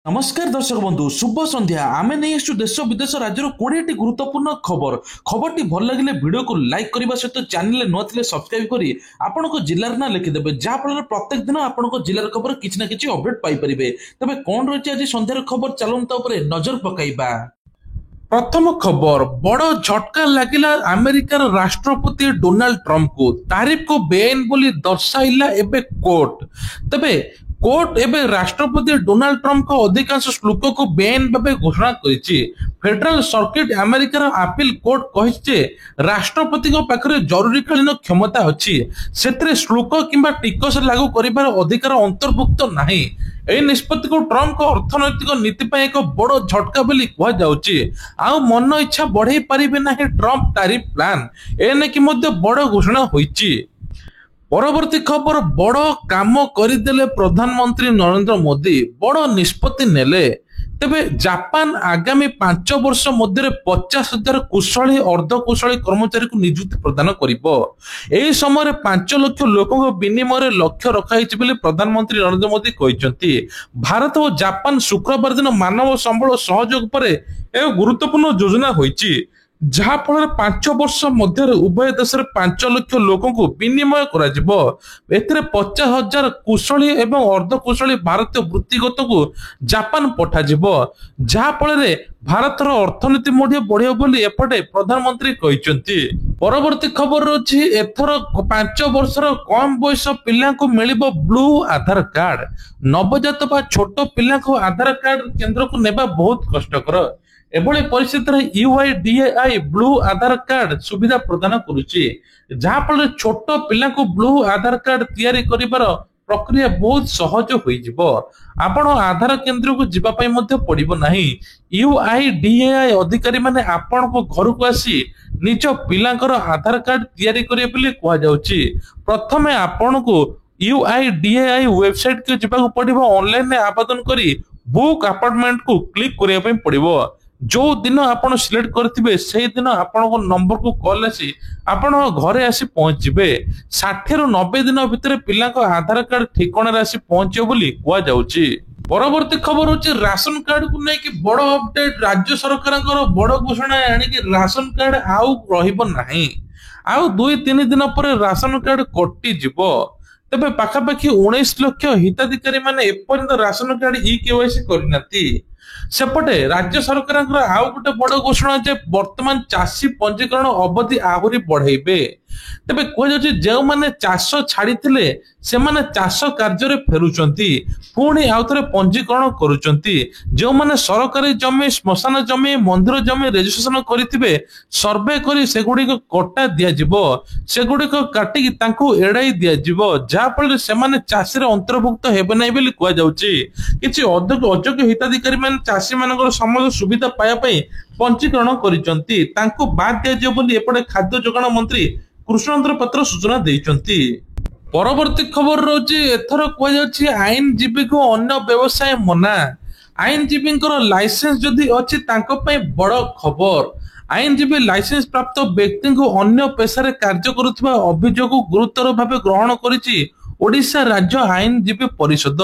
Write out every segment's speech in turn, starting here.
नमस्कार दर्शक बंधु शुभ संध्या आमे नहीं आसु देश विदेश राज्य 20 गुरुत्वपूर्ण खबर खबरटी भल लगे वीडियो को लाइक करने सहित चैनल नुआ सब्सक्राइब करी आपण जिलार ना लिखिदेवे जहाँफल प्रत्येक दिन आपण जिलार खबर किसी ना कि अपडेट पाइपर तेज कौन रही आज संध्यार खबर चलता नजर पकाइबा। प्रथम खबर बड़ झटका लगिला अमेरिकार राष्ट्रपति डोनाल्ड ट्रंप को तारीफ को बेआईन बोली दर्शाइला एबे कोर्ट तबे कोर्ट एबे राष्ट्रपति डोनाल्ड ट्रंप को अधिकांश श्लोक को बेआईन भाव घोषणा करिछि। फेडरल सर्किट अमेरिकार अपील कोर्ट कहिछि राष्ट्रपति को पाखरे जरूरीकालीन क्षमता अछि सेतरे श्लोक किंबा टिकस लागू करिबार अधिकार अंतर्भुक्त नाही। एही निष्पत्ति को ट्रंप को अर्थनैतिक नीति पर एक बड़ झटका बोली कह जाउछि। आ मन इच्छा बढ़ाई पारिबे नाही ट्रंप तारीफ प्लान एने कि मध्य बड़ घोषणा होइछि। परवर्ती खबर बड़ काम करदेले प्रधानमंत्री नरेंद्र मोदी बड़ निष्पत्ति नेले तेबे जापान आगामी 5 वर्ष मध्य 50,000 कुशली अर्धकुशली कर्मचारी को नियुक्ति प्रदान करिबो। एही समय 5 लाख लोकों विनिमय लक्ष्य रखाइछि बोली प्रधानमंत्री नरेंद्र मोदी कहिसंती। भारत और जापान शुक्रवार दिन मानव संबल सहयोग पर एक गुरुत्वपूर्ण योजना होइछि जहाँ फल 5 वर्ष मध्य उभय देश 5 लाख लोकों को विनिमय करा 50,000 कुशली एवं अर्धकुशली भारतीय वृत्तिगत को जापान पठा जहाँ फल भारतर अर्थनीति बढ़िया बोली एपटे प्रधानमंत्री कहते। परवर्ती खबर रही एथर 5 वर्षर कम बयस पिला को मिलिबो ब्लू आधार कार्ड। नवजात बा छोट पिला को आधार कार्ड केंद्र को नेबा बहुत कष्टकर। एभली परिस्थिति यूआईडीएआई ब्लू आधार कार्ड सुविधा प्रदान करुछि जहाँ फल छोट पिला को ब्लू आधार कार्ड तैयारी करिबार प्रक्रिया बहुत सहज होइजिबो। आपण आधार केंद्र को जिबा पई मध्य पड़िबो नाही। यूआईडीएआई अधिकारी माने आपण को घर को आसी निज पिलांकर आधार कार्ड तैयारी करिए बोली कहा जाउछि। प्रथमे आपण को यूआईडीएआई वेबसाइट के जिबा को पड़िबो ऑनलाइन में आवेदन करी बुक अपॉइंटमेंट को क्लिक करिया पई पड़िबो। जो दिन आपण सिलेक्ट करथिबे से दिन आपण को नंबर को कॉल आसी आपण घरे आसी पहुंचबे। 60 रु 90 दिन भितर पिला को आधार कार्ड ठिकाना आसी पहुंचे बोली कहा जाउछि। परवर्ती खबर होछि राशन कार्ड को नै कि बड़ अपडेट राज्य सरकारଙ୍କର बड़ घोषणा आनी कि राशन कार्ड आउ रहिबो नाही। आउ 2-3 दिन पर राशन कार्ड कटि जिवो। तबे पाखापाखि 19 लाख हिताधिकारी माने एपर्यंत राशन कार्ड ई केवाईसी करनाती। सेपटे राज्य सरकार आउ गोटे बड़ घोषणा जे वर्तमान चाषी पंजीकरण अवधि आहुरी बढ़ाइबे। तेबे कह जो मैंने चाष छाड़ी से माने चाष कार्य फेरुचंती पुणी आउ थे पंजीकरण करुचंती। जो माने सरकारी जमी श्मशान जमी मंदिर जमी रेजिस्ट्रेशन करिथिबे सर्वे करी सेगुड़िक कटा दियाजिबो सेगुड़िक काटिकी तांको एड़ाई दियाजिबो जहा फल से माने चाषी अंतर्भुक्त हेबे नै बोली कह जाउछि। किछि अयोग्य हिताधिकारी माने चाषी मानकर समस्त सुविधा पाया पई पंजीकरण करिचंती तांको बाद दियाजिबो बोली एपटे खाद्य जोगाण मंत्री कृष्णचंद्र पात्र सूचना देइचंती। परवर्ती खबर रही एथर कहुच्छी आईनजीवी को अन्य व्यवसाय मना। आईनजीवी लाइसेंस जदि अच्छी बड़ खबर। आईनजीवी लाइसेंस प्राप्त व्यक्ति को अन्य पेशा कार्य करुवा अभियोग गुरुतर भाव ग्रहण करिछि ओडिशा राज्य आईनजीवी परिषद।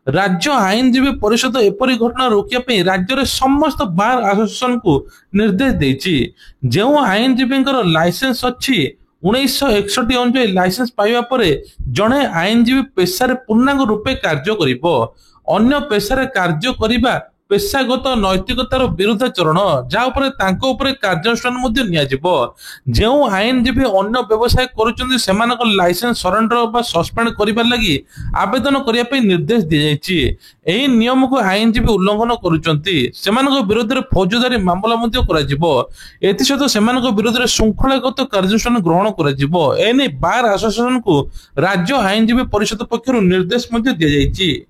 राज्य आईनजीवी परिषद एपरी घटना रोकिया राज्य रे समस्त बार एसोसिएशन को निर्देश देछि। जो आईनजीवी लाइसेंस अच्छी 1961 अनुसार लाइसेंस पाइबा परे जड़े आईनजीवी पेशा पूर्णांग रूपे कार्य करिबो। अन्य पेशा कार्य करिबा पेशागत नैतिकतार विरुद्धाचरण जहाँ कार्यानुष्ठान जो आईनजीवी अन्य व्यवसाय करुचंती सेमानक लाइसेंस सरेंडर बा सस्पेंड करिबा लगी आवेदन करिया पे निर्देश दि जाइछि। एही नियम को आईनजीवी उल्लंघन करुचंती सेमानक विरोध में फौजदारी मामला मध्य कराजिबो। एथिसहित सेमानक विरोध में श्रृंखलागत कार्यानुष्ठान ग्रहण कराजिबो। एने बार एसोसिएशन को राज्य आईनजीवी परिषद पक्षरु निर्देश मध्य दि जाइछि।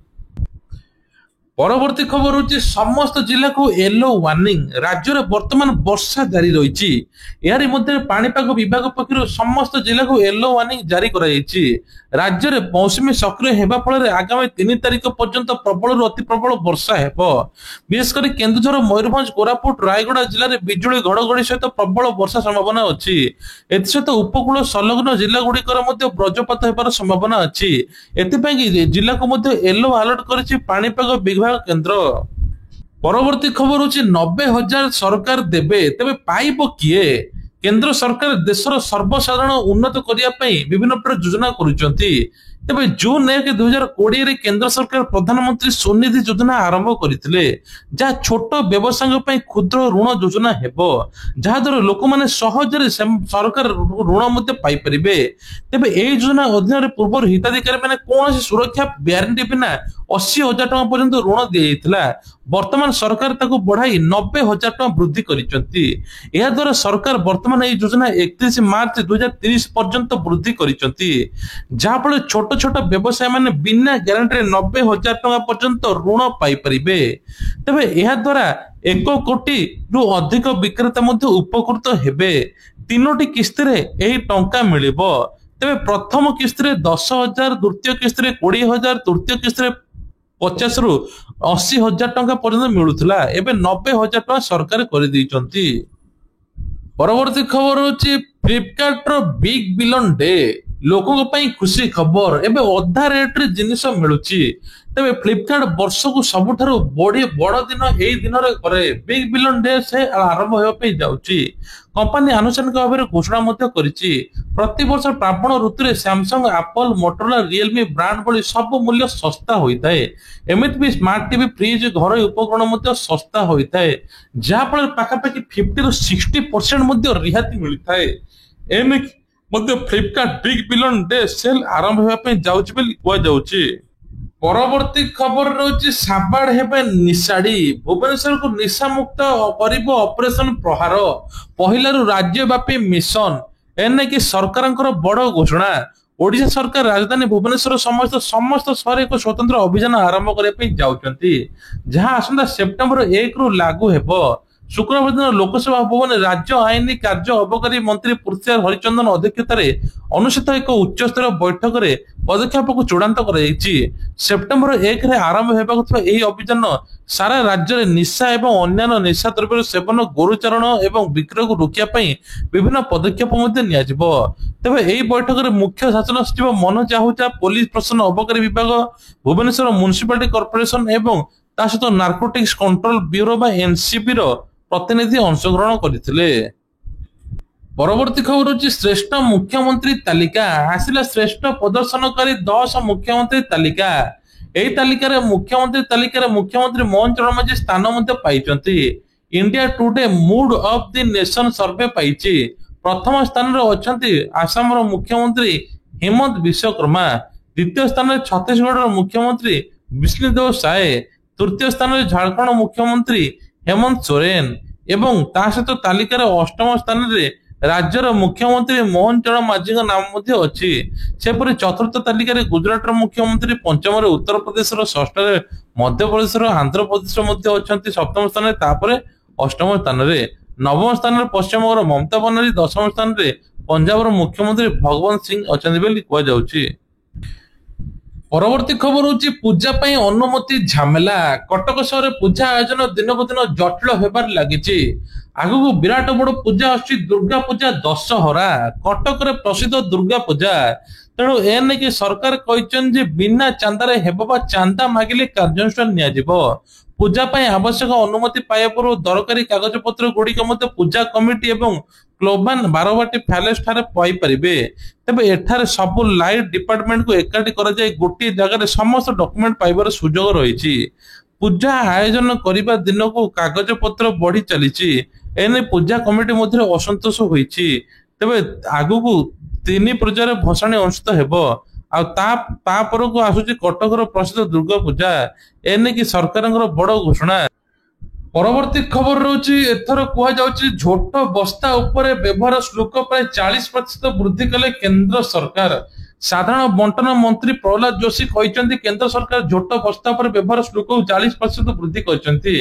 परवर्ती खबर होची समस्त जिला को येलो वार्निंग। राज्य में वर्तमान वर्षा जारी रही यारी मध्य पाणीपाग विभाग पक्षर समस्त जिला को येलो वार्निंग जारी कराई। राज्य में मौसुमी सक्रिय होगा फल आगामी 3 तारिख पर्यंत प्रबल अति प्रबल वर्षा हेबो। विशेषकर केन्दुझर मयूरभंज कोरापुट रायगड़ा जिले में बिजुली घड़घड़ी सहित प्रबल वर्षा संभावना अच्छी। एसहित उपकूल संलग्न जिला गुड़िकर वज्रपात होबार संभावना अच्छी। एथिपाई जिला को येलो अलर्ट करिछि पाणीपाग विभाग ବିଭାଗ କେନ୍ଦ୍ର। ପରବର୍ତ୍ତୀ ଖବର ହଉଛି 90,000 ସରକାର ଦେବେ, ତେବେ ପାଇବ କିଏ? କେନ୍ଦ୍ର ସରକାର ଦେଶର ସର୍ବସାଧାରଣ ଉନ୍ନତ କରିବା ପାଇଁ ବିଭିନ୍ନ ପ୍ରକାର ଯୋଜନା କରୁଛନ୍ତି। ତେବେ ଜୁନ 1, 2020 କେନ୍ଦ୍ର ସରକାର ପ୍ରଧାନମନ୍ତ୍ରୀ ସ୍ୱନିଧି ଯୋଜନା ଆରମ୍ଭ କରିଥିଲେ, ଯାହା ଛୋଟ ବ୍ୟବସାୟୀଙ୍କ ପାଇଁ କ୍ଷୁଦ୍ର ଋଣ ଯୋଜନା ହେବ, ଯାହାଦ୍ୱାରା ଲୋକମାନେ ସହଜରେ ସରକାର ଋଣ ମଧ୍ୟ ପାଇପାରିବେ। ତେବେ ଏହି ଯୋଜନା ଅଧୀନରେ ପୂର୍ବରୁ ହିତାଧିକାରୀ ମାନେ କୌଣସି ସୁରକ୍ଷା ଗ୍ୟାରେଣ୍ଟି ବିନା 80,000 ଟଙ୍କା ପର୍ଯ୍ୟନ୍ତ ଋଣ ଦିଆଯାଇଥିଲା। ବର୍ତ୍ତମାନ ସରକାର ତାକୁ ବଢାଇ 90,000 ଟଙ୍କା ବୃଦ୍ଧି କରିଛନ୍ତି। ଏହା ଦ୍ୱାରା ସରକାର ବର୍ତ୍ତମାନ ଏହି ଯୋଜନା 31 ମାର୍ଚ୍ଚ 2030 ପର୍ଯ୍ୟନ୍ତ ବୃଦ୍ଧି କରିଛନ୍ତି, ଯାହାଫଳରେ ଛୋଟ ଛୋଟ ବ୍ୟବସାୟୀ ମାନେ ବିନା ଗ୍ୟାରେଣ୍ଟିରେ 90,000 ଟଙ୍କା ପର୍ଯ୍ୟନ୍ତ ଋଣ ପାଇପାରିବେ। ତେବେ ଏହା ଦ୍ୱାରା 1 କୋଟିରୁ ଅଧିକ ବିକ୍ରେତା ମଧ୍ୟ ଉପକୃତ ହେବେ। 3ଟି କିସ୍ତିରେ ଏହି ଟଙ୍କା ମିଳିବ। ତେବେ ପ୍ରଥମ କିସ୍ତିରେ 10,000, ଦ୍ୱିତୀୟ କିସ୍ତିରେ 20,000, ତୃତୀୟ କିସ୍ତିରେ 50ରୁ 80,000 ଟଙ୍କା ପର୍ଯ୍ୟନ୍ତ ମିଳୁଥିଲା। ଏବେ 90,000 ଟଙ୍କା ସରକାର କରିଦେଇଛନ୍ତି। ପରବର୍ତ୍ତୀ ଖବର ହଉଛି ଫ୍ଲିପକାର୍ଟର ବିଗ୍ ବିଲିୟନ ଡେ। ଲୋକଙ୍କ ପାଇଁ ଖୁସି ଖବର, ଏବେ ଅଧା ରେଟରେ ଜିନିଷ ମିଳୁଛି। ତେବେ ଫ୍ଲିପକାର୍ଟ ବର୍ଷକୁ ସବୁଠାରୁ ବଡ ଦିନ ଏହି ଦିନରେ କରେ। ବିଗ୍ ବିଲିୟନ ଡେ ସେ ଆରମ୍ଭ ହେବା ପାଇଁ ଯାଉଛି। କମ୍ପାନୀ ଆନୁଷ୍ଠାନିକ ଭାବରେ ଘୋଷଣା ମଧ୍ୟ କରିଛି। ପ୍ରତିବର୍ଷ ଶ୍ରାବଣ ଋତୁରେ Samsung, Apple, Motorola, Realme brand ଭଳି ସବୁ ମୂଲ୍ୟ ଶସ୍ତା ହୋଇଥାଏ। ଏମିତି ବି ସ୍ମାର୍ଟ ଟିଭି, ଫ୍ରିଜ, ଘରୋଇ ଉପକରଣ ମଧ୍ୟ ଶସ୍ତା ହୋଇଥାଏ, ଯାହାଫଳରେ ପାଖାପାଖି 50ରୁ 60% ମଧ୍ୟ ରିହାତି ମିଳିଥାଏ। ଏମିତି ମଧ୍ୟ Flipkart big billion day sale ଆରମ୍ଭ ହେବା ପାଇଁ ଯାଉଛି ବୋଲି କୁହାଯାଉଛି। ପରବର୍ତ୍ତୀ ଖବର ରହୁଛି ସାବାଡ ହେବେ ନିଶାଡି। ଭୁବନେଶ୍ୱରକୁ ନିଶାମୁକ୍ତ କରିବ ଅପରେସନ ପ୍ରହାର, ପହିଲାରୁ ରାଜ୍ୟବ୍ୟାପୀ ମିଶନ। ଏନେକି ସରକାରଙ୍କର ବଡ ଘୋଷଣା। ଓଡ଼ିଶା ସରକାର ରାଜଧାନୀ ଭୁବନେଶ୍ୱର ସମସ୍ତ ସହରରେ ଏକ ସ୍ୱତନ୍ତ୍ର ଅଭିଯାନ ଆରମ୍ଭ କରିବା ପାଇଁ ଯାଉଛନ୍ତି, ଯାହା ଆସନ୍ତା ସେପ୍ଟେମ୍ବର 1ରୁ ଲାଗୁ ହେବ। ଶୁକ୍ରବାର ଦିନ ଲୋକସଭା ଭବନରେ ରାଜ୍ୟ ଆଇନ କାର୍ଯ୍ୟ ଅବକାରୀ ମନ୍ତ୍ରୀ ପୃଥ୍ୱୀରାଜ ହରିଚନ୍ଦନ ଅଧ୍ୟକ୍ଷତାରେ ଅନୁଷ୍ଠିତ ଏକ ଉଚ୍ଚସ୍ତରୀୟ ବୈଠକରେ ପଦକ୍ଷେପକୁ ଚୂଡାନ୍ତ କରାଯାଇଛି। ସେପ୍ଟେମ୍ବର 1ରେ ଆରମ୍ଭ ହେବାକୁ ଥିବା ଏହି ଅଭିଯାନ ସାରା ରାଜ୍ୟରେ ନିଶା ଏବଂ ଅନ୍ୟାନ୍ୟ ନିଶା ଦ୍ରବ୍ୟର ସେବନ, ଗୋରୁଚାରଣ ଏବଂ ବିକ୍ରୟକୁ ରୋକିବା ପାଇଁ ବିଭିନ୍ନ ପଦକ୍ଷେପ ମଧ୍ୟ ନିଆଯିବ। ତେବେ ଏହି ବୈଠକରେ ମୁଖ୍ୟ ଶାସନ ସଚିବ ମନୋଜ ଆହୁଜା, ପୋଲିସ ପ୍ରଶାସନ, ଅବକାରୀ ବିଭାଗ, ଭୁବନେଶ୍ୱର ମ୍ୟୁନିସିପାଲିଟି କର୍ପୋରେସନ ଏବଂ ତା ସହିତ ନାର୍କୋଟିକ୍ସ କଣ୍ଟ୍ରୋଲ ବ୍ୟୁରୋ ବା ଏନସିବି ର ପ୍ରତିନିଧି ଅଂଶଗ୍ରହଣ କରିଥିଲେ। ପରବର୍ତ୍ତୀ ଖବର ହଉଛି ଶ୍ରେଷ୍ଠ ମୁଖ୍ୟମନ୍ତ୍ରୀ ତାଲିକା। ଆସିଲା ଶ୍ରେଷ୍ଠ ପ୍ରଦର୍ଶନକାରୀ 10 ମୁଖ୍ୟମନ୍ତ୍ରୀ ତାଲିକା। ଏହି ତାଲିକାରେ ମୁଖ୍ୟମନ୍ତ୍ରୀ ମୋହନ ଚରଣ ମାଝୀ ସ୍ଥାନ ମଧ୍ୟ ପାଇଛନ୍ତି। India today mood of the nation survey ପାଇଛି। ପ୍ରଥମ ସ୍ଥାନରେ ଅଛନ୍ତି ଆସାମର ମୁଖ୍ୟମନ୍ତ୍ରୀ ହେମନ୍ତ ବିଶ୍ୱକର୍ମା। ଦ୍ୱିତୀୟ ସ୍ଥାନରେ ଛତିଶଗଡ଼ର ମୁଖ୍ୟମନ୍ତ୍ରୀ ବିଷ୍ଣୁଦେବ ସାଏ। ତୃତୀୟ ସ୍ଥାନରେ ଝାଡଖଣ୍ଡ ମୁଖ୍ୟମନ୍ତ୍ରୀ ହେମନ୍ତ ସୋରେନ ଏବଂ ତା ସହିତ ତାଲିକାର 8ମ ସ୍ଥାନରେ ରାଜ୍ୟର ମୁଖ୍ୟମନ୍ତ୍ରୀ ମୋହନ ଚରଣ ମାଝୀଙ୍କ ନାମ ମଧ୍ୟ ଅଛି। ସେପରି ଚତୁର୍ଥ ତାଲିକାରେ ଗୁଜରାଟର ମୁଖ୍ୟମନ୍ତ୍ରୀ, ପଞ୍ଚମରେ ଉତ୍ତରପ୍ରଦେଶର, ଷଷ୍ଠରେ ମଧ୍ୟପ୍ରଦେଶର, ଆନ୍ଧ୍ରପ୍ରଦେଶର ମଧ୍ୟ ଅଛନ୍ତି 7ମ ସ୍ଥାନରେ, ତାପରେ 8ମ ସ୍ଥାନରେ। 9ମ ସ୍ଥାନରେ ପଶ୍ଚିମବଙ୍ଗର ମମତା ବାନାର୍ଜୀ, 10ମ ସ୍ଥାନରେ ପଞ୍ଜାବର ମୁଖ୍ୟମନ୍ତ୍ରୀ ଭଗବନ୍ତ ସିଂ ଅଛନ୍ତି ବୋଲି କୁହାଯାଉଛି। ପରବର୍ତ୍ତୀ ଖବର ହଉଛି ପୂଜା ପାଇଁ ଅନୁମତି ଝାମେଲା। କଟକ ସହରରେ ପୂଜା ଆୟୋଜନ ଦିନକୁ ଦିନ ଜଟିଳ ହେବାରେ ଲାଗିଛି। ଆଗକୁ ବିରାଟ ବଡ ପୂଜା ଆସୁଛି, ଦୁର୍ଗା ପୂଜା, ଦଶହରା। କଟକରେ ପ୍ରସିଦ୍ଧ ଦୁର୍ଗା ପୂଜା। ତେଣୁ ଏ ନେଇକି ସରକାର କହିଛନ୍ତି ଯେ ବିନା ଚାନ୍ଦାରେ ହେବ ବା ଚାନ୍ଦା ମାଗିଲେ କାର୍ଯ୍ୟାନୁଷ୍ଠାନ ନିଆଯିବ। ପୂଜା ପାଇଁ ଆବଶ୍ୟକ ଅନୁମତି ପାଇବା ପୂର୍ବରୁ ଦରକାରୀ କାଗଜପତ୍ର ଗୁଡିକ ମଧ୍ୟ ପୂଜା କମିଟି ଏବଂ କ୍ଲୋବାନ ବାରବାଟୀ ପ୍ୟାଲେସ ଠାରେ ପାଇପାରିବେ। ତେବେ ଏଠାରେ ସବୁ ଲାଇଟ ଡିପାର୍ଟମେଣ୍ଟକୁ ଏକାଠି କରାଯାଇ ଗୋଟିଏ ଜାଗାରେ ସମସ୍ତ ଡକୁମେଣ୍ଟ ପାଇବାର ସୁଯୋଗ ରହିଛି। ପୂଜା ଆୟୋଜନ କରିବା ଦିନକୁ କାଗଜପତ୍ର ବଢି ଚାଲିଛି। ଏନେଇ ପୂଜା କମିଟି ମଧ୍ୟରେ ଅସନ୍ତୋଷ ହୋଇଛି। ତେବେ ଆଗକୁ 3 ପର୍ଯ୍ୟାୟରେ ଭସାଣି ଅନୁଷ୍ଠିତ ହେବ। ଆଉ ତା ପରକୁ ଆସୁଛି କଟକର ପ୍ରସିଦ୍ଧ ଦୁର୍ଗା ପୂଜା। ଏନେଇକି ସରକାରଙ୍କର ବଡ ଘୋଷଣା। ପରବର୍ତ୍ତୀ ଖବର ରହୁଛି ଏଥର କୁହାଯାଉଛି ଝୋଟ ବସ୍ତା ଉପରେ ବ୍ୟବହାର ଶୁଳ୍କ ପ୍ରାୟ 40% ବୃଦ୍ଧି କଲେ କେନ୍ଦ୍ର ସରକାର। ସାଧାରଣ ବଣ୍ଟନ ମନ୍ତ୍ରୀ ପ୍ରହ୍ଲାଦ ଯୋଶୀ କହିଛନ୍ତି କେନ୍ଦ୍ର ସରକାର ଝୋଟ ବସ୍ତା ଉପରେ ବ୍ୟବହାର ଶୁଳ୍କକୁ 40% ବୃଦ୍ଧି କରିଛନ୍ତି,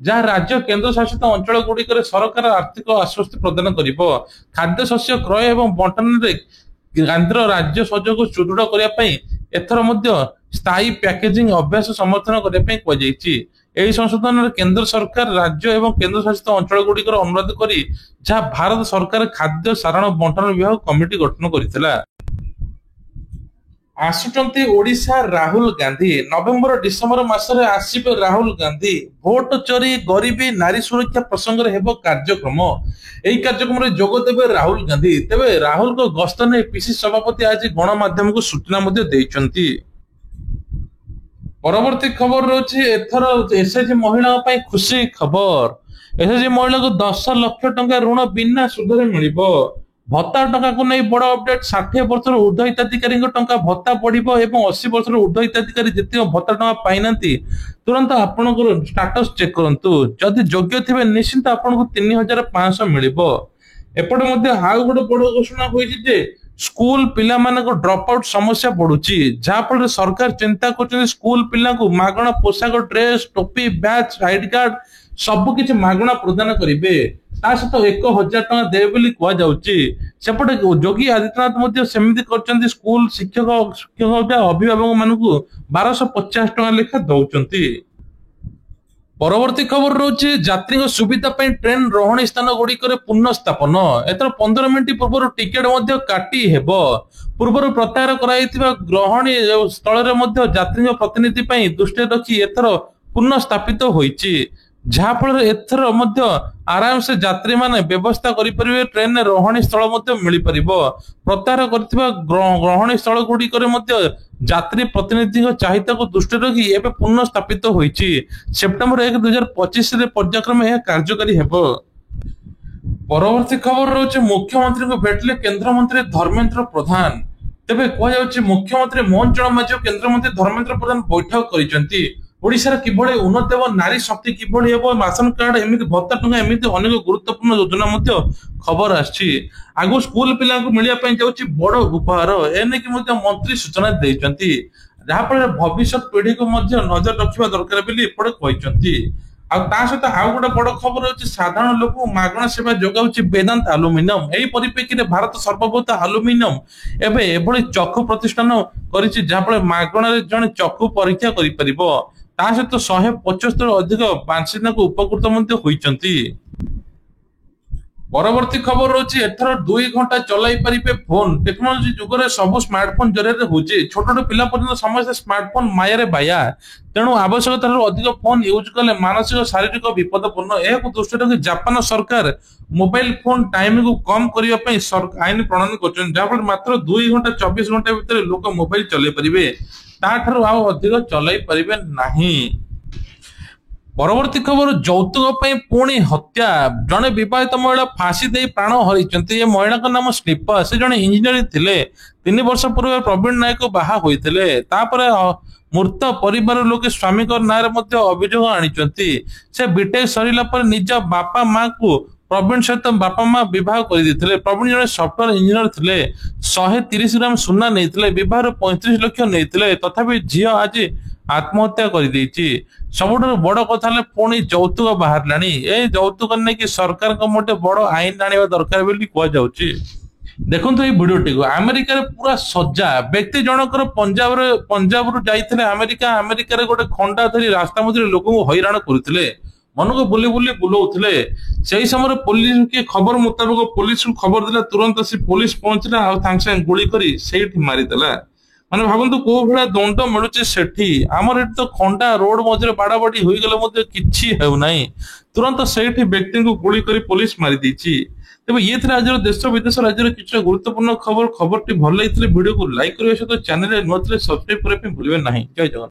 ଯାହା ରାଜ୍ୟ କେନ୍ଦ୍ର ଶାସିତ ଅଞ୍ଚଳ ଗୁଡିକରେ ସରକାର ଆର୍ଥିକ ଆଶ୍ୱସ୍ତି ପ୍ରଦାନ କରିବ। ଖାଦ୍ୟଶସ୍ୟ କ୍ରୟ ଏବଂ ବଣ୍ଟନରେ କେନ୍ଦ୍ର ରାଜ୍ୟ ସହଯୋଗ ସୁଦୃଢ କରିବା ପାଇଁ ଏଥର ମଧ୍ୟ ସ୍ଥାୟୀ ପ୍ୟାକେଜିଂ ଅଭ୍ୟାସ ସମର୍ଥନ କରିବା ପାଇଁ କୁହାଯାଇଛି। ଏହି ସଂଶୋଧନରେ କେନ୍ଦ୍ର ସରକାର ରାଜ୍ୟ ଏବଂ କେନ୍ଦ୍ର ଶାସିତ ଅଞ୍ଚଳ ଗୁଡିକର ଅନୁରୋଧ କରି ଯାହା ଭାରତ ସରକାର ଖାଦ୍ୟ ସାଧାରଣ ବଣ୍ଟନ ବିଭାଗ କମିଟି ଗଠନ କରିଥିଲା। ଆସୁଛନ୍ତି ଓଡିଶା ରାହୁଲ ଗାନ୍ଧୀ। ନଭେମ୍ବର ଡିସେମ୍ବର ମାସରେ ଆସିବେ ରାହୁଲ ଗାନ୍ଧୀ। ଭୋଟ ଚୋରି ଗରିବୀ ନାରୀ ସୁରକ୍ଷା ପ୍ରସଙ୍ଗରେ ହେବ କାର୍ଯ୍ୟକ୍ରମ। ଏହି କାର୍ଯ୍ୟକ୍ରମରେ ଯୋଗ ଦେବେ ରାହୁଲ ଗାନ୍ଧୀ। ତେବେ ରାହୁଲଙ୍କ ଗସ୍ତ ନେଇ ପିସି ସଭାପତି ଆଜି ଗଣମାଧ୍ୟମକୁ ସୂଚନା ମଧ୍ୟ ଦେଇଛନ୍ତି। ପରବର୍ତ୍ତୀ ଖବର ରହୁଛି ଏଥର ଏସଏଚଜି ମହିଳାଙ୍କ ପାଇଁ ଖୁସି ଖବର। ଏସଏଚଜି ମହିଳାଙ୍କୁ 10 ଲକ୍ଷ ଟଙ୍କା ଋଣ ବିନା ସୁଧରେ ମିଳିବ। ଭତ୍ତା ଟଙ୍କାକୁ ନେଇ ବଡ ଅପଡେଟ। 60 ବର୍ଷରୁ ଉର୍ଦ୍ଧ୍ୱ ହିତାଧିକାରୀଙ୍କ ଟଙ୍କା ଭତ୍ତା ବଢିବ ଏବଂ 80 ବର୍ଷରୁ ଉର୍ଦ୍ଧ୍ୱ ହିତାଧିକାରୀ ଯେତିକ ଭତ୍ତା ଟଙ୍କା ପାଇନାହାନ୍ତି ତୁରନ୍ତ ଆପଣଙ୍କର ଷ୍ଟାଟସ ଚେକ୍ କରନ୍ତୁ। ଯଦି ଯୋଗ୍ୟ ଥିବେ ନିଶ୍ଚିନ୍ତ ଆପଣଙ୍କୁ 3500 ମିଳିବ। ଏପଟେ ମଧ୍ୟ ଆଉ ଗୋଟେ ବଡ ଘୋଷଣା ହୋଇଛି ଯେ ସ୍କୁଲ ପିଲାମାନଙ୍କ ଡ୍ରପ୍ ଆଉଟ୍ ସମସ୍ୟା ବଢୁଛି, ଯାହା ଫଳରେ ସରକାର ଚିନ୍ତା କରୁଛନ୍ତି ସ୍କୁଲ ପିଲାଙ୍କୁ ମାଗଣା ପୋଷାକ, ଡ୍ରେସ, ଟୋପି, ବ୍ୟାଚ୍, ଆଇଡି କାର୍ଡ ସବୁ କିଛି ମାଗଣା ପ୍ରଦାନ କରିବେ। ତା ସହିତ 1000 ଟଙ୍କା ଦେବେ ବୋଲି କୁହାଯାଉଛି। ସେପଟେ ଯୋଗୀ ଆଦିତ୍ୟନାଥ ମଧ୍ୟ ସେମିତି କରିଛନ୍ତି। ସ୍କୁଲ ଶିକ୍ଷକ ଅଭିଭାବକ ମାନଙ୍କୁ 1250 ଟଙ୍କା ଲେଖା ଦଉଛନ୍ତି। ପରବର୍ତ୍ତୀ ଖବର ରହୁଛି ଯାତ୍ରୀଙ୍କ ସୁବିଧା ପାଇଁ ଟ୍ରେନ ରହଣୀ ସ୍ଥାନ ଗୁଡିକରେ ପୁନଃସ୍ଥାପନ। ଏଥର 15 ମିନିଟ୍ ପୂର୍ବରୁ ଟିକେଟ ମଧ୍ୟ କାଟି ହେବ। ପୂର୍ବରୁ ପ୍ରତ୍ୟାହାର କରାଯାଇଥିବା ଗ୍ରହଣୀ ସ୍ଥଳରେ ମଧ୍ୟ ଯାତ୍ରୀଙ୍କ ପ୍ରତିନିଧି ପାଇଁ ଦୃଷ୍ଟିରେ ରଖି ଏଥର ପୁନଃସ୍ଥାପିତ ହୋଇଛି, ଯାହା ଫଳରେ ଏଥର ମଧ୍ୟ ଆରାମସେ ଯାତ୍ରୀମାନେ ବ୍ୟବସ୍ଥା କରିପାରିବେ। ଟ୍ରେନରେ ରହଣୀ ସ୍ଥଳ ମଧ୍ୟ ମିଳିପାରିବ। ପ୍ରତ୍ୟାହାର କରିଥିବା ଗ୍ରହଣୀ ସ୍ଥଳ ଗୁଡିକରେ ମଧ୍ୟ ଯାତ୍ରୀ ପ୍ରତିନିଧିଙ୍କ ଚାହିଦାକୁ ଦୃଷ୍ଟିରେ ରଖି ଏବେ ପୁନଃସ୍ଥାପିତ ହୋଇଛି। ସେପ୍ଟେମ୍ବର 1, 2025 ପର୍ଯ୍ୟାୟକ୍ରମେ ଏହା କାର୍ଯ୍ୟକାରୀ ହେବ। ପରବର୍ତ୍ତୀ ଖବର ରହୁଛି ମୁଖ୍ୟମନ୍ତ୍ରୀଙ୍କୁ ଭେଟିଲେ କେନ୍ଦ୍ରମନ୍ତ୍ରୀ ଧର୍ମେନ୍ଦ୍ର ପ୍ରଧାନ। ତେବେ କୁହାଯାଉଛି ମୁଖ୍ୟମନ୍ତ୍ରୀ ମୋହନ ଚରଣ ମାଝୀ ଓ କେନ୍ଦ୍ରମନ୍ତ୍ରୀ ଧର୍ମେନ୍ଦ୍ର ପ୍ରଧାନ ବୈଠକ କରିଛନ୍ତି। ଓଡିଶାର କିଭଳି ଉନ୍ନତି ହେବ, ନାରୀ ଶକ୍ତି କିଭଳି ହେବ, ରାସନ କାର୍ଡ ଏମିତି ଭତ୍ତା ଟଙ୍କା ଏମିତି ଅନେକ ଗୁରୁତ୍ୱପୂର୍ଣ୍ଣ ଯୋଜନା ମଧ୍ୟ ଖବର ଆସିଛି। ଆଗକୁ ସ୍କୁଲ ପିଲାଙ୍କୁ ମିଳିବା ପାଇଁ ଯାଉଛି ବଡ ଉପହାର, ଏନେଇକି ମଧ୍ୟ ମନ୍ତ୍ରୀ ସୂଚନା ଦେଇଛନ୍ତି। ଯାହାଫଳରେ ଭବିଷ୍ୟତ ପିଢିକୁ ମଧ୍ୟ ନଜର ରଖିବା ଦରକାର ବୋଲି ଏପଟେ କହିଛନ୍ତି। ଆଉ ତା ସହିତ ଆଉ ଗୋଟେ ବଡ ଖବର ହଉଛି ସାଧାରଣ ଲୋକଙ୍କୁ ମାଗଣା ସେବା ଯୋଗାଉଛି ବେଦାନ୍ତ ଆଲୁମିନିୟମ। ଏହି ପରିପ୍ରେକ୍ଷୀରେ ଭାରତ ସର୍ବବୃହତ ଆଲୁମିନିୟମ ଏବେ ଏଭଳି ଚକ୍ଷୁ ପ୍ରତିଷ୍ଠାନ କରିଛି, ଯାହାଫଳରେ ମାଗଣାରେ ଜଣେ ଚକ୍ଷୁ ପରୀକ୍ଷା କରିପାରିବ। ତା ସହିତ 175 ଅଧିକ ବାସିନ୍ଦାଙ୍କୁ ଉପକୃତ ମଧ୍ୟ ହୋଇଛନ୍ତି। ପରବର୍ତ୍ତୀ ଖବର ରହୁଛି ଏଥର 2 ଘଣ୍ଟା ଚଲାଇ ପାରିବେ ଫୋନ। ଟେକ୍ନୋଲୋଜି ଯୁଗରେ ସବୁ ସ୍ମାର୍ଟଫୋନ ଜରିଆରେ ହଉଛି। ଛୋଟ ପିଲା ପର୍ଯ୍ୟନ୍ତ ସମସ୍ତେ ସ୍ମାର୍ଟଫୋନ ମାୟାରେ ବାୟା। ତେଣୁ ଆବଶ୍ୟକତାରୁ ଅଧିକ ଫୋନ ୟୁଜ କଲେ ମାନସିକ ଶାରୀରିକ ବିପଦପୂର୍ଣ୍ଣ। ଏହାକୁ ଦୃଷ୍ଟିରେ ରଖି ଜାପାନ ସରକାର ମୋବାଇଲ ଫୋନ ଟାଇମକୁ କମ କରିବା ପାଇଁ ଆଇନ ପ୍ରଣୟନ କରୁଛନ୍ତି, ଯାହାଫଳରେ ମାତ୍ର 2 ଘଣ୍ଟା 24 ଘଣ୍ଟା ଭିତରେ ଲୋକ ମୋବାଇଲ ଚଲେଇ ପାରିବେ, ତାଠାରୁ ଆଉ ଅଧିକ ଚଲାଇ ପାରିବେ ନାହିଁ। ପରବର୍ତ୍ତୀ ଖବର ଯୌତୁକ ପାଇଁ ପୁଣି ହତ୍ୟା। ଜଣେ ବିବାହିତ ମହିଳା ଫାଶୀ ଦେଇ ପ୍ରାଣ ହରାଇଛନ୍ତି। ଏ ମହିଳାଙ୍କ ନାମ ସ୍ନିପା। ସେ ଜଣେ ଇଞ୍ଜିନିୟର ଥିଲେ। 3 ବର୍ଷ ପୂର୍ବେ ପ୍ରବୀଣ ନାୟକଙ୍କୁ ବାହା ହୋଇଥିଲେ। ତାପରେ ମୃତ ପରିବାର ଲୋକେ ସ୍ୱାମୀଙ୍କ ନାଁରେ ମଧ୍ୟ ଅଭିଯୋଗ ଆଣିଛନ୍ତି। ସେ ବିଟେକ୍ ସରିଲା ପରେ ନିଜ ବାପା ମାଙ୍କୁ ପ୍ରବୀଣ ସହିତ ବାପା ମା ବିବାହ କରିଦେଇଥିଲେ। ପ୍ରବୀଣ ଜଣେ ସଫ୍ଟୱେର ଇଞ୍ଜିନିୟର ଥିଲେ। 130 ଗ୍ରାମ ସୁନା ନେଇଥିଲେ। ବିବାହରେ 35 ଲକ୍ଷ ନେଇଥିଲେ। ତଥାପି ଝିଅ ଆଜି ଆତ୍ମହତ୍ୟା କରିଦେଇଛି। ସବୁଠାରୁ ବଡ କଥା ହେଲେ ପୁଣି ଯୌତୁକ ବାହାରିଲାଣି। এই ଯୌତୁକ ନେଇକି ସରକାରଙ୍କ ମୋଟେ ବଡ ଆଇନ ଆଣିବା ଦରକାର ବୋଲି କୁହାଯାଉଛି। ଦେଖନ୍ତୁ ଏଇ ଭିଡିଓଟିକୁ। ଆମେରିକାରେ ପୁରା ସଜା ବ୍ୟକ୍ତି ଜଣକର ପଞ୍ଜାବରୁ ଯାଇଥିଲେ ଆମେରିକାରେ ଗୋଟେ ଖଣ୍ଡା ଧରି ରାସ୍ତା ମଧ୍ୟରେ ଲୋକଙ୍କୁ ହଇରାଣ କରୁଥିଲେ। ମନକୁ ବୁଲି ବୁଲି ବୁଲଉଥିଲେ। ସେଇ ସମୟରେ ପୋଲିସ କିଏ ଖବର ମୁତାବକ ପୋଲିସକୁ ଖବର ଦେଲା। ତୁରନ୍ତ ସେ ପୋଲିସ ପହଞ୍ଚିଲା ଆଉ ତାଙ୍କ ସାଙ୍ଗେ ଗୁଳି କରି ସେଇଠି ମାରିଦେଲା। ମାନେ ଭାବନ୍ତୁ କୋଉ ଭଳିଆ ଦଣ୍ଡ ମିଳୁଛି ସେଠି। ଆମର ଏଠି ତ ଖଣ୍ଡା ରୋଡ ମଝିରେ ବାଡାବାଡି ହୋଇଗଲେ ମଧ୍ୟ କିଛି ହେଉନାହିଁ। ତୁରନ୍ତ ସେଇଠି ବ୍ୟକ୍ତିଙ୍କୁ ଗୁଳି କରି ପୋଲିସ ମାରି ଦେଇଛି। ତେବେ ଇଏ ଥିଲା ଆଜିର ଦେଶ ବିଦେଶ ରାଜ୍ୟର କିଛି ଗୁରୁତ୍ୱପୂର୍ଣ୍ଣ ଖବର। ଖବରଟି ଭଲ ଲାଗିଥିଲେ ଭିଡିଓକୁ ଲାଇକ୍ କରିବା ସହିତ ଚ୍ୟାନେଲରେ ନୂଆ ଥିଲେ ସବସ୍କ୍ରାଇବ କରିବା ପାଇଁ ଭୁଲିବେ ନାହିଁ। ଜୟ ଜଗନ୍ନାଥ।